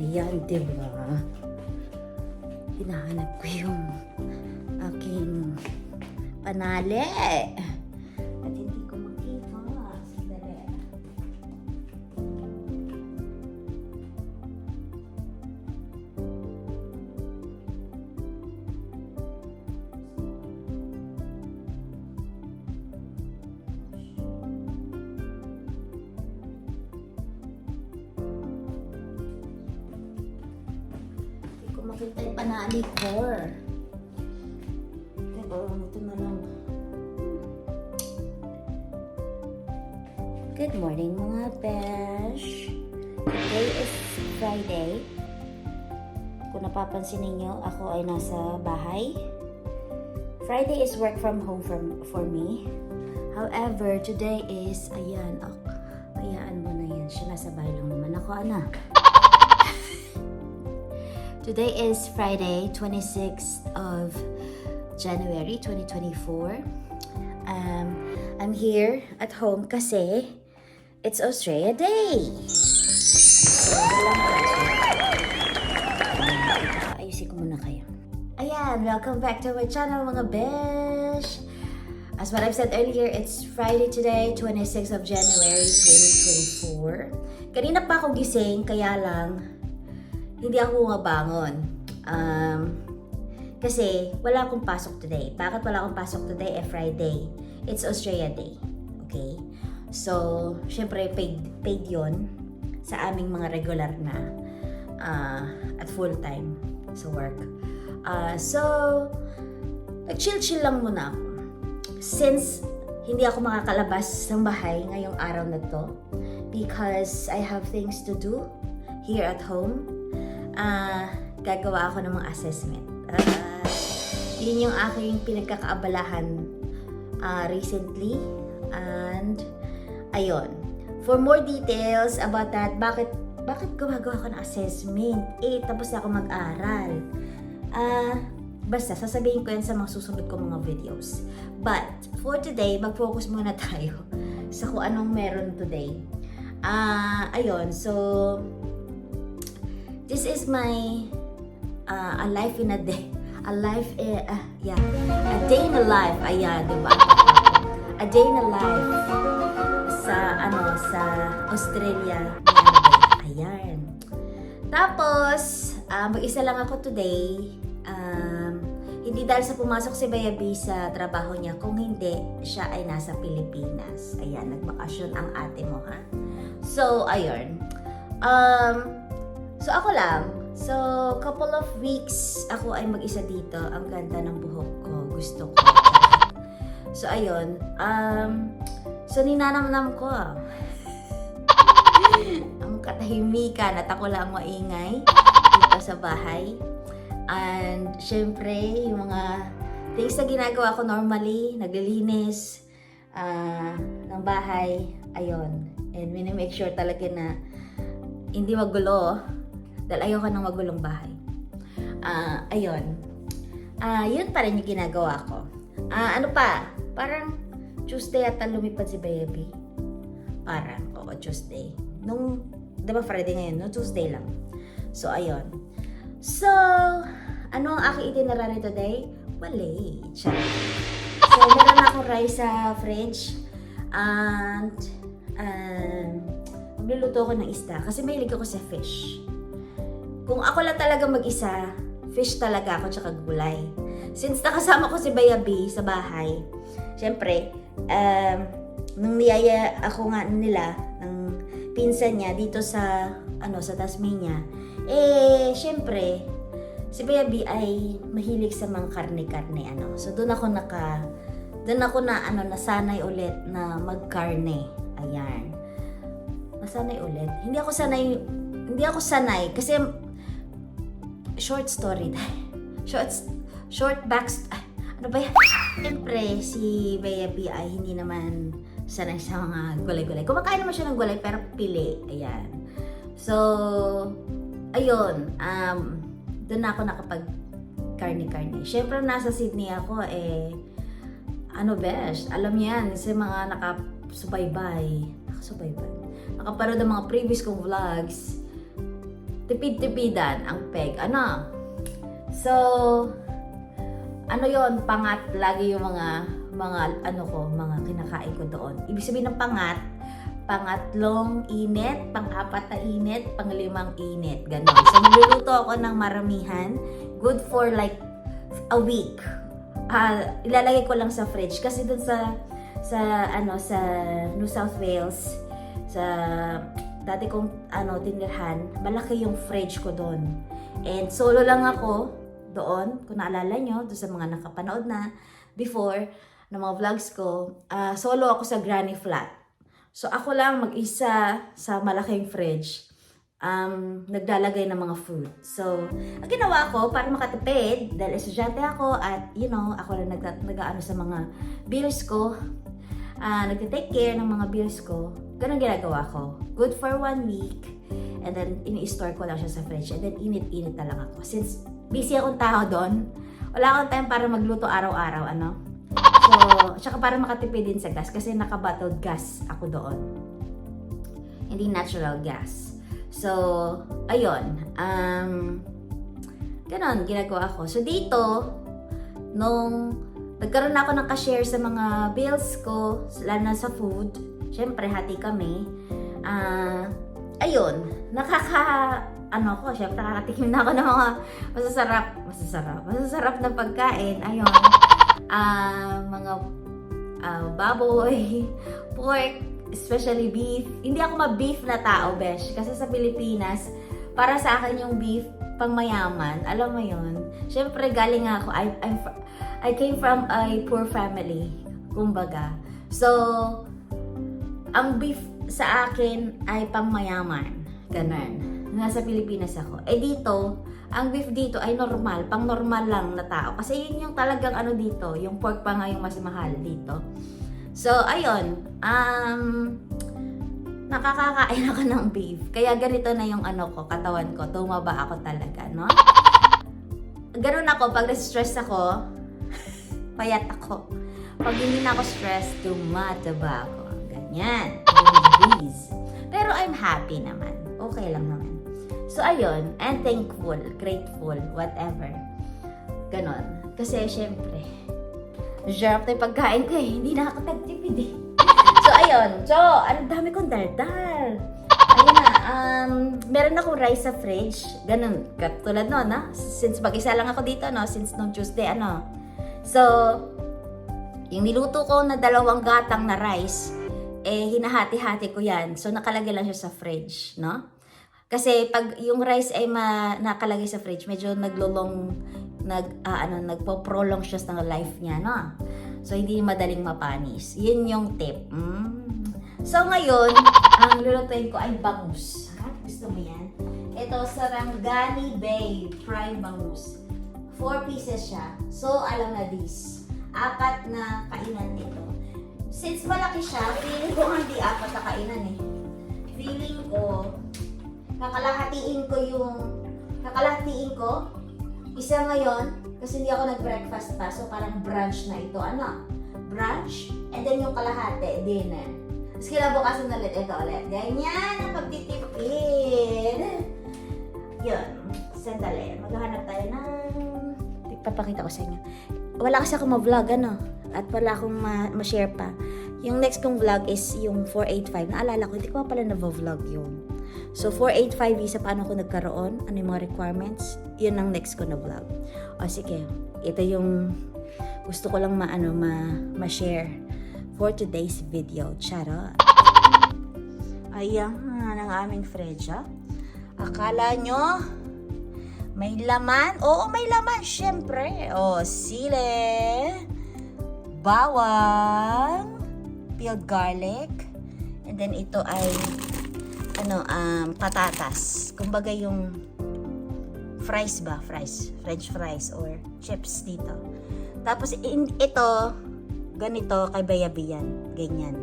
Ayan, diba? Hinahanap ko yung aking panali. At hindi ko makita. Sandali. Makita yung panali ko. Diba? Ito na lang. Good morning mga besh. Today is Friday. Kung napapansin ninyo, ako ay nasa bahay. Friday is work from home for me. However, today is, ayan, hayaan mo na yan. Siya nasa bahay lang naman ako, ana. Today is Friday, 26th of January 2024. I'm here at home kasi it's Australia Day. So, ayusin ko muna kayo. Ayan, welcome back to my channel mga besh. As what I've said earlier, it's Friday today, 26th of January 2024. Kanina pa ako gising, kaya lang hindi ako mabangon. Kasi wala akong pasok today. Bakit wala akong pasok today? Friday. It's Australia Day. Okay? So, syempre, paid yon sa aming mga regular na at full-time sa work. So, nag-chill-chill lang muna ako. Since hindi ako makakalabas ng bahay ngayong araw na to because I have things to do here at home, gagawa ako ng mga assessment. Yun yung aking pinagkakaabalahan recently. And, ayun. For more details about that, bakit gumagawa ako ng assessment? Tapos na ako mag-aral. Basta, sasabihin ko yan sa mga susunod ko mga videos. But, for today, mag-focus muna tayo sa kung anong meron today. Ayun, so, this is my a life in a day. A day in a life. Ayan, diba? A day in a life sa Australia. Ayan. Tapos, mag-isa lang ako today. Hindi dahil sa pumasok si Bayabi sa trabaho niya, kung hindi, siya ay nasa Pilipinas. Ayan, nagbakasyon ang ate mo, ha? So, ayun. So, ako lang. So, couple of weeks ako ay mag-isa dito. Ang ganda ng buhok ko. Gusto ko. So, ayun. So, ninanamnam ko. Ang katahimikan at ako lang maingay dito sa bahay. And, syempre, yung mga things na ginagawa ko normally, naglilinis ng bahay. Ayun. And, minimake sure talaga na hindi magulo. Dahil ayoko ng magulong bahay. Ayun. Yun pa rin yung ginagawa ko. Ano pa? Parang Tuesday ata lumipad si Baby. Parang, oo, Tuesday. Di ba Friday ngayon? No, Tuesday lang. So, ayun. So, ano ang aking itinerary today? Wala. So, meron akong rice sa fridge. And, magluluto ko ng isda. Kasi mahilig ako sa fish. Kung ako lang talaga mag-isa, fish talaga ako tsaka gulay. Since nakasama ko si Bayabi sa bahay, syempre, nung niyaya ako nga nila, ng pinsan niya dito sa Tasmania, syempre, si Bayabi ay mahilig sa mga karne-karne, So, doon ako nasanay ulit na magkarne. Ayan. Nasanay ulit. Hindi ako sanay kasi short story. Ano ba yan? Siyempre, si Bayabi ay hindi naman sanay sa mga gulay-gulay. Kumakain naman siya ng gulay pero pili. Ayan. So, ayun. Doon na ako nakapag karne-karne. Siyempre, nasa Sydney ako besh, alam niyo yan, sa mga nakapanood ng mga previous kong vlogs, tipid-tipidan ang peg. Ano? So, ano yon, pangat lagi yung mga mga kinakain ko doon. Ibig sabihin ng pangat, pangatlong init, pang-apat na init, pang-limang init, ganon. So, niluluto ako ng maramihan, good for like a week. Ilalagay ko lang sa fridge kasi dun sa New South Wales, sa dati kong tinirhan, malaki yung fridge ko doon. And solo lang ako doon, kung naalala nyo, doon sa mga nakapanood na before ng mga vlogs ko, solo ako sa granny flat. So ako lang mag-isa sa malaking fridge, naglalagay ng mga food. So, ang ginawa ko para makatipid, dahil estudyante ako at ako lang nag-aano sa mga bills ko, nag-take care ng mga bills ko, ganun ginagawa ko. Good for 1 week, and then ini-store ko lang siya sa fridge, and then init-init na lang ako. Since busy akong tao doon, wala akong time para magluto araw-araw, So, tsaka para makatipid din sa gas, kasi naka-bottled gas ako doon. Hindi natural gas. So, ayun. Ganon, ginagawa ko. So, dito, nung nagkaroon na ako ng ka-share sa mga bills ko, lalo na sa food, syempre, hati kami. Ayun, syempre, nakakatikim na ako ng mga masasarap na pagkain. Ayun, mga baboy, pork, especially beef. Hindi ako ma-beef na tao, besh. Kasi sa Pilipinas, para sa akin yung beef, pang mayaman. Alam mo yun? Siyempre, galing ako. I came from a poor family. Kumbaga. So, ang beef sa akin ay pang mayaman. Ganun. Nasa Pilipinas ako. Dito, ang beef dito ay normal. Pang normal lang na tao. Kasi yun yung talagang dito. Yung pork pa nga yung mas mahal dito. So, ayun, nakakakain ako ng beef. Kaya ganito na yung katawan ko. Tumaba ako talaga, no? Ganun ako, pag stress ako, payat ako. Pag hindi na ako stress, tumataba ako. Ganyan. Pero I'm happy naman. Okay lang naman. So, ayun, and thankful, grateful, whatever. Ganon. Kasi, syempre, sarap na yung pagkain ko hindi nakakatagtipid So, ayun. So, ang dami kong daldal. Ayun na, meron akong rice sa fridge. Ganun, katulad no, Since mag-isa lang ako dito, since nung Tuesday, So, yung niluto ko na 2 gatang na rice, hinahati-hati ko yan. So, nakalagay lang siya sa fridge, no? Kasi pag yung rice ay nakalagay sa fridge, medyo nagpo-prolong siya ng life niya, no? So, hindi madaling mapanis. Yun yung tip. So, ngayon, ang lulutuin ko ay bangus. Gusto mo yan? Ito, Sarangani Bay Fried Bangus. 4 pieces siya. So, alam na this. 4 na kainan nito. Since malaki siya, feeling ko hindi 4 na kainan Feeling ko, kakalahatiin ko, isa ngayon, kasi hindi ako nag-breakfast pa, so parang brunch na ito, brunch, and then yung kalahati, dinner. Tapos kinabukasan ulit, ito ulit. Ganyan ang pagtitipid. Yun, sandali, maghahanap tayo ng, papakita ko sa inyo. Wala kasi ako ma-vlog, at wala akong ma-share pa. Yung next kong vlog is yung 485. Naalala ko, hindi ko pala na-vlog yun. So, 485 visa, paano ko nagkaroon? Ano yung mga requirements? Yun ang next ko na vlog. O, sige. Ito yung gusto ko lang ma-share for today's video. Charot. Ayan, ang aming fridge, Akala nyo, may laman? Oo, may laman, syempre. O, sili, bawang, peeled garlic, and then ito ay patatas. Kumbaga yung fries ba? French fries or chips dito. Tapos ito, ganito kay Bayabian. Ganyan.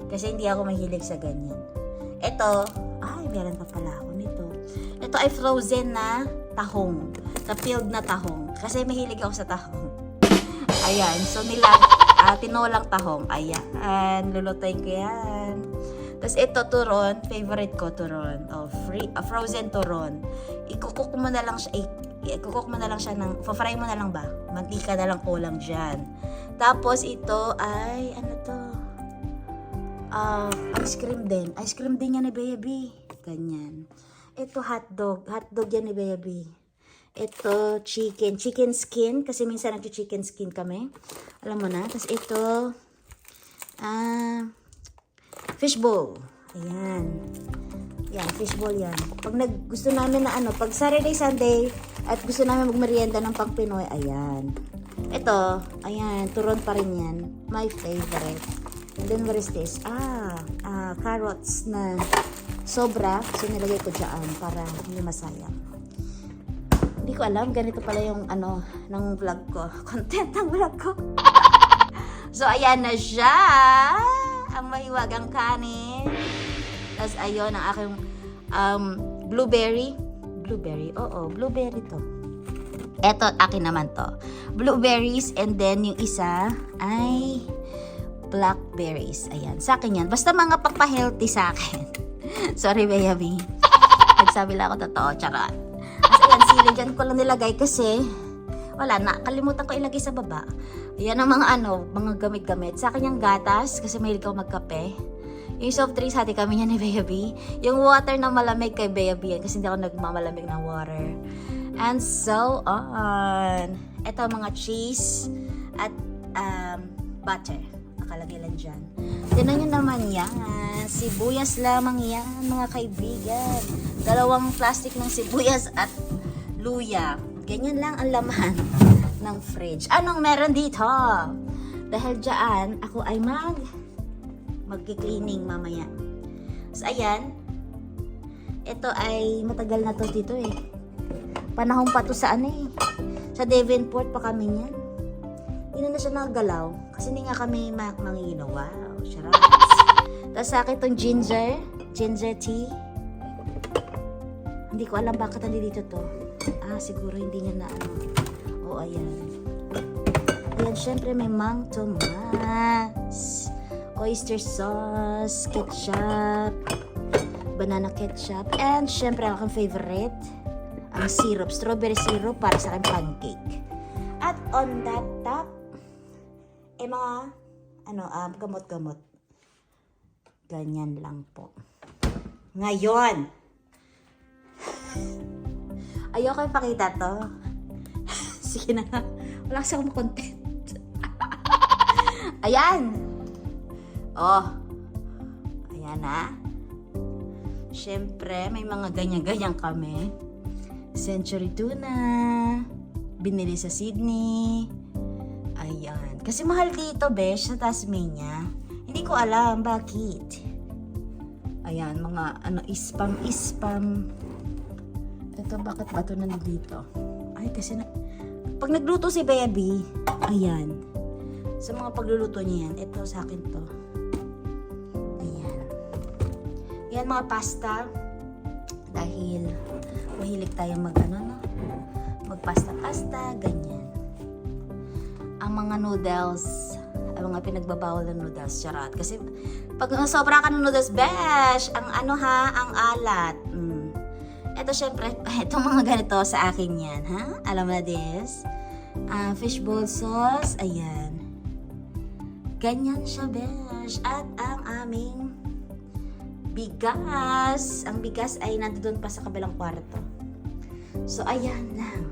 Kasi hindi ako mahilig sa ganyan. Ito, meron pa pala ako nito. Ito ay frozen na tahong. Na peeled na tahong. Kasi mahilig ako sa tahong. Ayan. So, tinolang tahong. Ayan. Lulutuin ko yan. Tapos ito, turon. Favorite ko, turon. Frozen turon. Ikukook mo na lang siya. Ikukook mo na lang siya ng... Fry mo na lang ba? Mantika na lang kulang dyan. Tapos ito ay... Ano to? Ice cream din. Ice cream din yan ni Baby. Ganyan. Ito hotdog. Hotdog yan ni Baby. Ito chicken. Chicken skin. Kasi minsan nag-chicken skin kami. Alam mo na. Tapos ito... fishbowl. Ayan. Yan, fishbowl yan. Pag gusto namin na pag Saturday, Sunday, at gusto namin magmerienda ng pang Pinoy, ayan. Ito, ayan, turon pa rin yan. My favorite. And then, what is this? Carrots na sobra. So, nilagay ko dyan para hindi masayang. Hindi ko alam, ganito pala yung ng vlog ko. Content ng vlog ko. So, ayan na siya. Ang mahiwagang kanin. Tapos, ayun, ang aking blueberry. Blueberry? Oo, blueberry to. Eto, akin naman to. Blueberries, and then yung isa ay blackberries. Ayan, sa akin yan. Basta mga pampahealthy sa akin. Sorry, baby. Nagsabi lang ako totoo, charot. Kasi yan, sili dyan ko lang nilagay kasi wala na, kalimutan ko ilagay sa baba. Yan ang mga mga gamit-gamit. Sa akin yung gatas, kasi mahilig ako magkape. Yung soft drinks, hati kami niya ni Baby. Yung water na malamig kay Baby yan, kasi hindi ako nagmamalamig ng water. And so on. Ito mga cheese at butter. Nakalagay lang dyan. Tinan nyo naman yan. Sibuyas lamang yan, mga kaibigan. 2 plastic ng sibuyas at luya. Ganyan lang ang laman ng fridge. Anong meron dito? Dahil dyan, ako ay mag-cleaning mamaya. So, ayan. Ito ay matagal na to dito eh. Panahon pa to sa sa Devonport pa kami niyan. Hindi na siya nagalaw. Kasi hindi nga kami mangiinom. Wow, charot. Tapos sa akin itong ginger tea. Hindi ko alam bakit nandito to. Siguro hindi niya na ayan. Ayan, syempre may Mang Tomas, oyster sauce, ketchup, banana ketchup, and syempre ang aking favorite, ang syrup, strawberry syrup para sa aking pancake. At on that top, mga, gamot-gamot. Ganyan lang po. Ngayon, ayoko ipakita to. Sige na nga. Wala kasi akong content. Ayan. Ayan na. Siyempre, may mga ganyan-ganyan kami. Century tuna. Binili sa Sydney. Ayan. Kasi mahal dito, besh, sa Tasmania. Hindi ko alam bakit. Ayan, mga ispam. Ito, bakit ba ito nandito? Ay, kasi pag nagluto si Baby, ayan. Sa mga pagluluto niya yan, ito sa akin to. Ayan. Yan, mga pasta. Dahil mahilig tayo magpasta-pasta, ganyan. Ang mga noodles, ang mga pinagbabawal na noodles, charot. Kasi pag sobra ka ng noodles, besh, ang alat. Ito, syempre, itong mga ganito sa akin yan, ha? Alam mo na this? Fishbowl sauce, ayan. Ganyan siya, besh. At ang aming bigas. Ang bigas ay nandoon pa sa kabilang kwarto. So, ayan lang.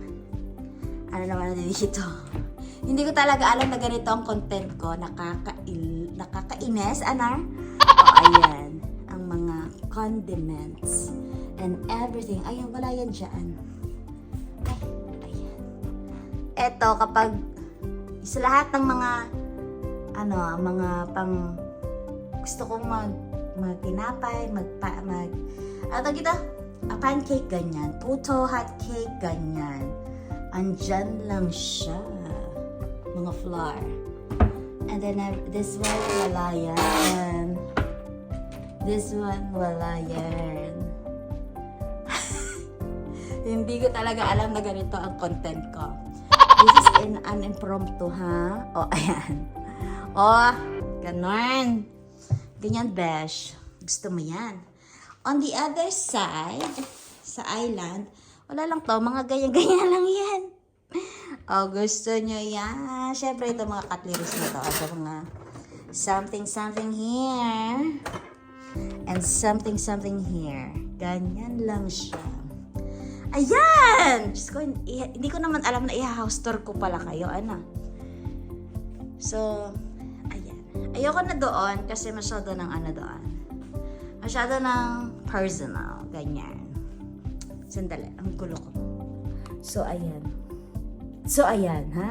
Ano naman na dito? Hindi ko talaga alam na ganito ang content ko. Nakakainis, Anar? Ayan. Ang mga condiments and everything. Ayan, wala yan dyan. Ayan. Eto, kapag sa lahat ng mga mga pang gusto kong magtinapay, pancake, ganyan. Puto hot cake, ganyan. Andyan lang siya. Mga flour. And then, this one, wala yan. This one, wala yan. Hindi ko talaga alam na ganito ang content ko. This is an impromptu, ha? Ayan. Ganon. Ganyan, besh. Gusto mo yan. On the other side, sa island, wala lang to, mga ganyan-ganyan lang yan. Oh, gusto nyo yan. Siyempre, ito mga cutleries na to. Ito mga something here. And something here. Ganyan lang siya. Ayan! Diyos ko, hindi ko naman alam na i-house tour ko pala kayo. Ano? So, ayan. Ayoko na doon kasi masyado ng ano doon. Masyado ng personal. Ganyan. Sandali, ang gulo ko. So, ayan. Ha?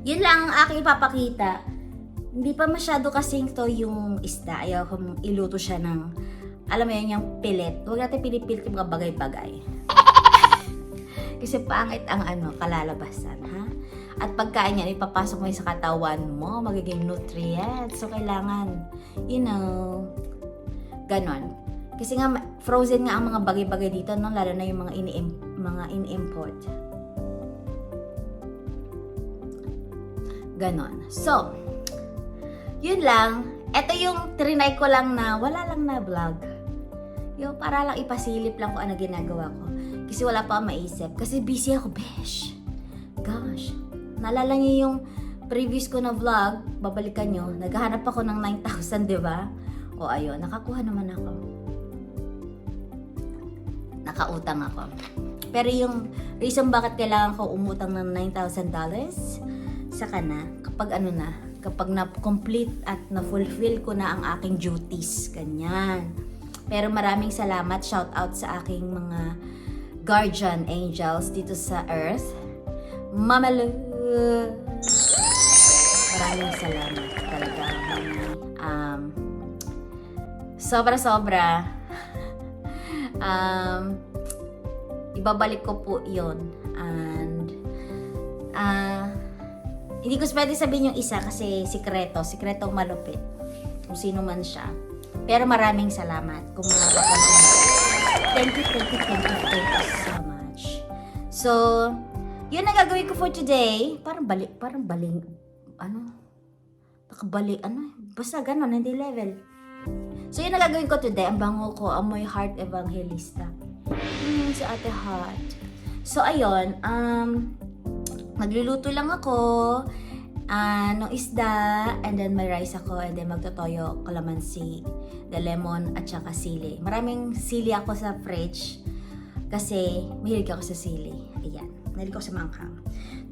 Yun lang ang aking ipapakita. Hindi pa masyado kasing to yung isda. Ayaw kong iluto siya ng, alam mo yun, yung pilit. Huwag natin pinipilit yung mga bagay-bagay. Kasi pangit ang kalalabasan, ha? At pagkain yan, ipapasok mo sa katawan mo, magiging nutrients. So, kailangan, ganon. Kasi nga, frozen nga ang mga bagay-bagay dito, no? Lalo na yung mga in-import. Ganon. So, yun lang. Ito yung trinay ko lang na wala lang na vlog. Yung para lang ipasilip lang kung ano ginagawa ko. Kasi wala pa maisip. Kasi busy ako, besh. Gosh. Naalala niyo yung previous ko na vlog, babalikan nyo. Naghahanap ako ng 9,000, di ba? O ayun, nakakuha naman ako. Nakautang ako. Pero yung reason bakit kailangan ko umutang ng $9,000, saka na, kapag na-complete at na-fulfill ko na ang aking duties, ganyan. Pero maraming salamat, shout out sa aking mga guardian angels dito sa earth. Mama Lu! Maraming salamat talaga. Sobra-sobra. Ibabalik ko po yun. And, hindi ko pwede sabihin yung isa kasi sikretong malupit. Kung sino man siya. Pero maraming salamat kung makapansin mo. Thank you so much. So, yun ang gagawin ko for today. Basta ganon, hindi level. So, yun ang gagawin ko today. Ang bango ko, amoy heart evangelista. Si Ate Heart. So, ayun, magluluto lang ako ng isda, and then may rice ako, and then magtotoyo, kalamansi, the lemon, at saka sili. Maraming sili ako sa fridge kasi mahilig ako sa sili. Ayan, mahilig ako sa manghang.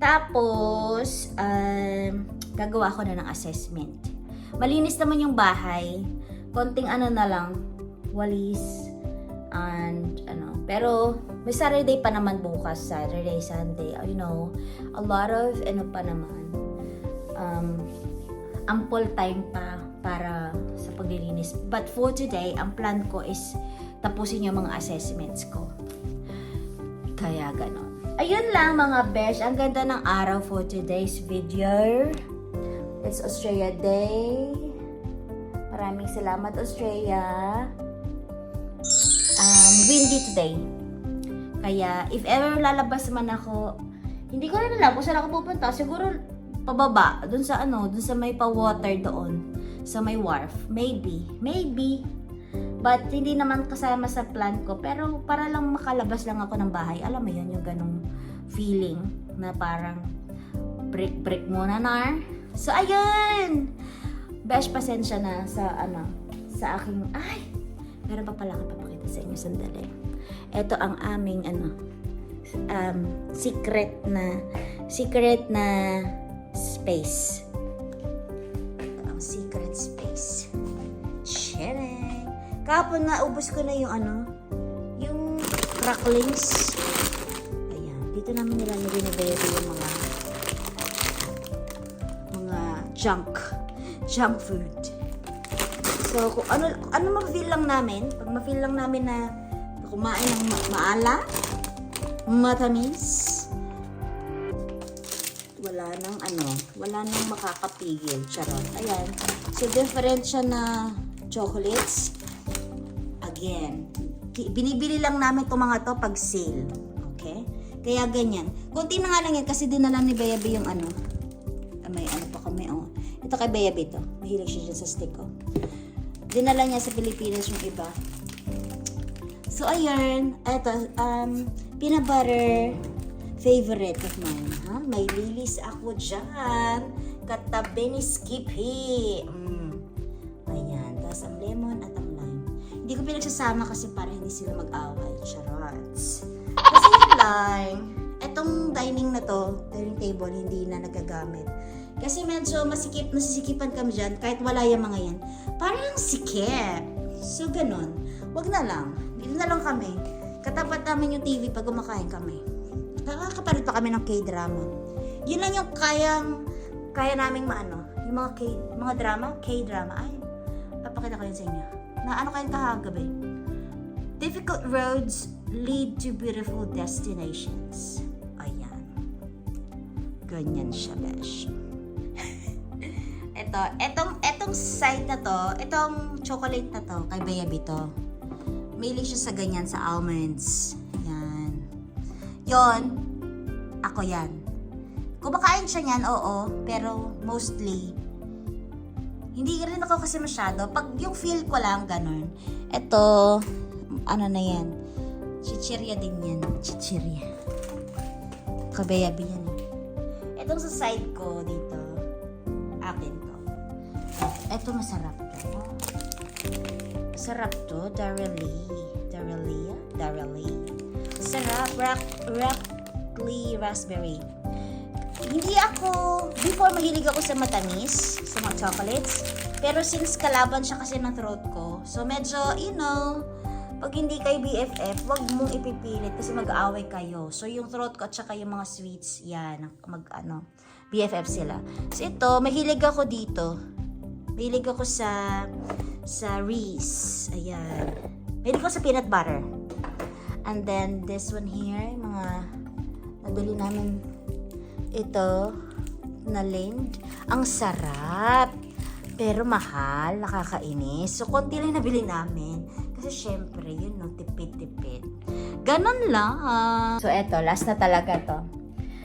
Tapos, gagawa ako na ng assessment. Malinis naman yung bahay. Konting na lang, walis, and pero may Saturday pa naman bukas, Saturday, Sunday, a lot of pa naman, ample time pa para sa paglilinis. But for today, ang plan ko is tapusin yung mga assessments ko. Kaya ganon. Ayun lang mga besh, ang ganda ng araw for today's video. It's Australia Day. Maraming salamat, Australia. Windy today. Kaya, if ever lalabas man ako, hindi ko rin alam kung saan ako pupunta. Siguro, pababa. Dun sa may pa-water doon. Sa may wharf. Maybe. But, hindi naman kasama sa plan ko. Pero, para lang makalabas lang ako ng bahay. Alam mo yun, yung ganong feeling na parang break muna na. So, ayun! Besh, pasensya na sa aking, meron pa pala akong papakita sa inyo, sandali. Ito ang aming secret na space. Ito ang secret space. Shereng! Kahapon na ubos ko na yung cracklings. Ayan, dito namin nilalagay ni Baby yung mga junk food. So, kung ano ma-feel lang namin, pag ma-feel lang namin na kumain ng maala, matamis, wala nang makakapigil. Charot. Ayan. So, different siya na chocolates. Again, binibili lang namin itong mga to pag sale. Okay? Kaya ganyan. Kunti na nga lang yan kasi dinala ni Bayabi yung may pa kami, Ito kay Bayabi to. Mahilig siya dyan sa stick, dinala niya sa Pilipinas yung iba. So, ayan. Ito, peanut butter, favorite of mine. Ha? May lilis ako dyan. Katabi ni Skippy. Ayan. Tapos ang lemon at ang lime. Hindi ko pinagsasama kasi para hindi sila mag-away. Charots. Kasi yung lime, etong dining na to, dining table, hindi na nagagamit. Kasi medyo nasisikipan kami dyan, kahit wala yung mga yan. Parang sikip. So, ganun. Wag na lang. Dito na lang kami. Katapat namin yung TV pag kumakain kami. Nakakapalit pa kami ng K-drama. Yun lang yung kaya naming maano. Yung mga drama, K-drama. Ay, papakita ko yun sa inyo. Na ano kayong kahagabi? Difficult roads lead to beautiful destinations. Ayan. Ganyan siya, besh. Etong site na to, itong chocolate na to, kay Bayabi to. Mahilig siya sa ganyan, sa almonds. Yan. Yon, ako yan. Kumakain siya niyan, oo, pero mostly, hindi rin ako kasi masyado. Pag yung feel ko lang, ganun. Ito, ano na yan, chichirya din yan. Chichirya. Kabayabi yan. Itong sa side ko dito, akin to. Ito masarap to. Sarap to, Darrelly. Sarap, Rockly Raspberry. Hindi ako, before mahilig ako sa matamis, sa mga chocolates. Pero since kalaban siya kasi ng throat ko, so medyo, pag hindi kayo BFF, wag mong ipipilit kasi mag-aaway kayo. So yung throat ko at saka yung mga sweets, yan, BFF sila. So ito, mahilig ako dito. Mahilig ako sa Reese. Ayan. Mahilig ako sa peanut butter. And then, this one here, mga nabili namin ito na Lind. Ang sarap. Pero mahal, nakakainis. So, konti lang nabili namin. Kasi syempre, tipid-tipid. Ganon lang. So, eto, last na talaga to.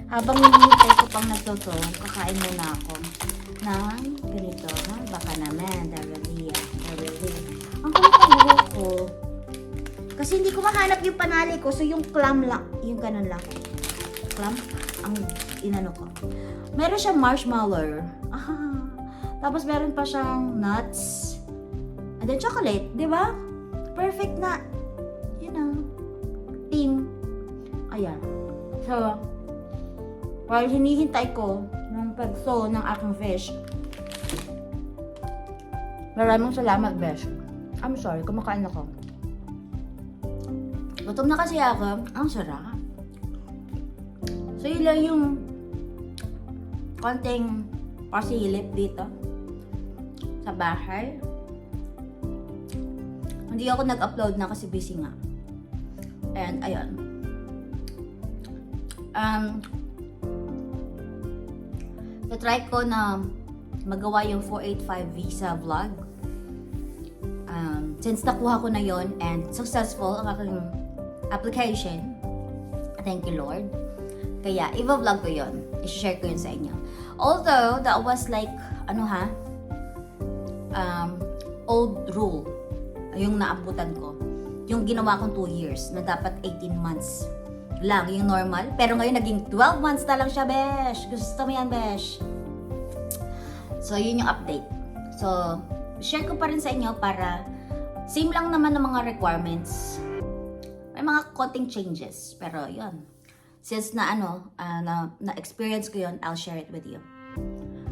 Habang hinihintay ko pang nagtuto, kakain muna ako ng ganito. Baka naman, Darrelly. Ang kulit ko. Kasi hindi ko mahanap yung panali ko. So, yung clam lang. Yung ganun lang. Clam? Ang inano ko. Meron siyang marshmallow. Tapos meron pa siyang nuts. And then chocolate. Di ba? Perfect na. Team. Ayan. So, while hinihintay ko ng pagso ng aking fish, maraming salamat, besh. I'm sorry, kumakain ako. Gutom na kasi ako. Ang sarap. So, yun lang yung konting pasilip dito sa bahay. Hindi ako nag-upload na kasi busy nga. And, ayun. Try ko na magawa yung 485 visa vlog. Since nakuha ko na yon and successful ang aking application, thank you Lord. Kaya, i-vlog ko yon. I-share ko yun sa inyo. Although, that was like, old rule. Yung naabutan ko. Yung ginawa kong 2 years na dapat 18 months lang yung normal. Pero ngayon, naging 12 months na lang siya, besh. Gusto mo yan, besh. So, yun yung update. So, share ko pa rin sa inyo para same lang naman ng mga requirements. May mga konting changes. Pero, yun. Since na-experience ko yun, I'll share it with you.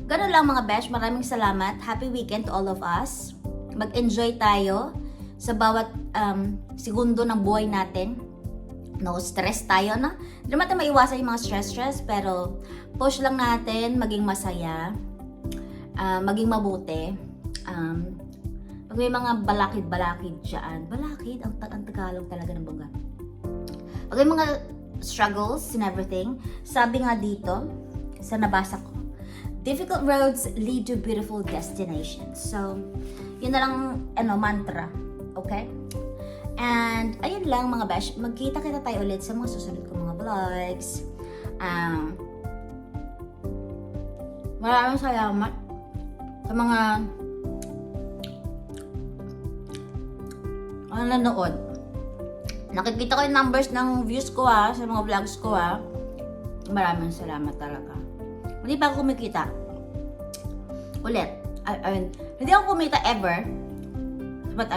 Ganun lang mga besh. Maraming salamat. Happy weekend to all of us. Mag-enjoy tayo sa bawat segundo ng buhay natin. No stress tayo, na. Hindi naman maiwasan yung mga stress, pero push lang natin, maging masaya, maging mabuti. Pag may mga balakid dyan, balakid, ang Tagalog talaga ng baga. Pag may mga struggles and everything, sabi nga dito, sa nabasa ko, difficult roads lead to beautiful destinations. So, yun na lang, mantra. Okay? And, ayun lang mga besh, magkita-kita tayo ulit sa mga susunod kong mga vlogs. Maraming salamat sa mga mga nanonood. Nakikita ko yung numbers ng views ko sa mga vlogs ko Maraming salamat talaga. Hindi pa ako kumikita. Ulit. Hindi ako kumita ever. But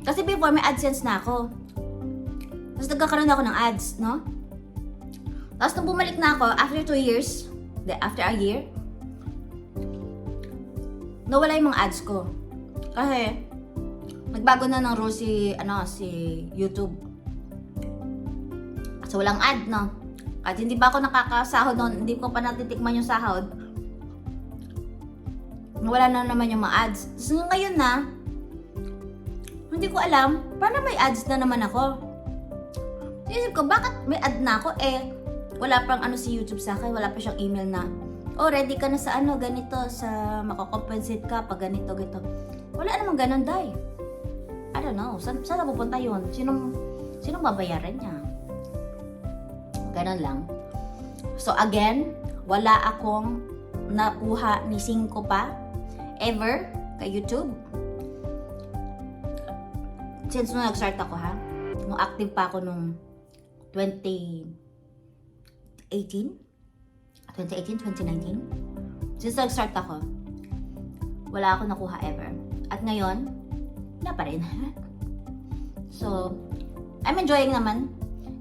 kasi before may AdSense na ako. Tapos nagkakaroon ako ng ads, no? Tapos nung bumalik na ako, after 2 years, after a year, nawala yung mga ads ko. Kasi, nagbago na ng rule si YouTube. So, walang ad, no? At hindi ba ako nakakasahod noon, hindi ko pa natitikman yung sahod. Wala na naman yung mga ads. So, ngayon na, hindi ko alam, paano may ads na naman ako? Isip ko, bakit may ad na ako? Wala pang si YouTube sa akin, wala pa siyang email na, ready ka na sa ganito, sa makakompensate ka pag ganito. Wala namang ganun, day. I don't know, saan na pupunta yun? Sinong babayaran niya? Ganun lang. So again, wala akong nakuha ni 5 pa ever kay YouTube. Since nung nag-start ako nung active pa ako nung 2019. Since nag-start ako, wala akong nakuha ever. At ngayon, wala pa rin. So, I'm enjoying naman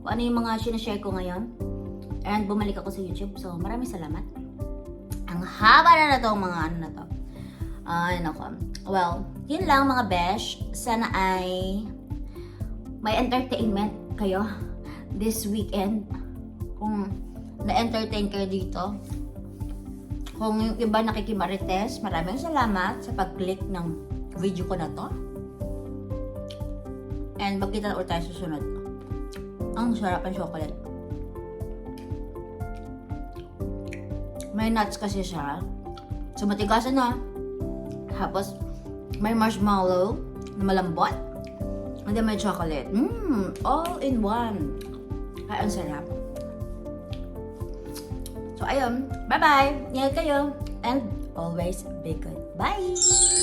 kung ano yung mga sinashare ko ngayon. And bumalik ako sa YouTube. So, maraming salamat. Ang haba na itong mga na to. Well, yun lang mga besh. Sana ay may entertainment kayo this weekend. Kung na-entertain kayo dito. Kung yung iba nakikimarites, maraming salamat sa pag-click ng video ko na to. And magkita ulit tayo susunod. Ang sarap ang chocolate. May nuts kasi siya. So matigasan na. Tapos may marshmallow na malambot. And then may chocolate. All in one. Ay, ang sarap. So ayun. Bye-bye. Ingat kayo. And always be good. Bye!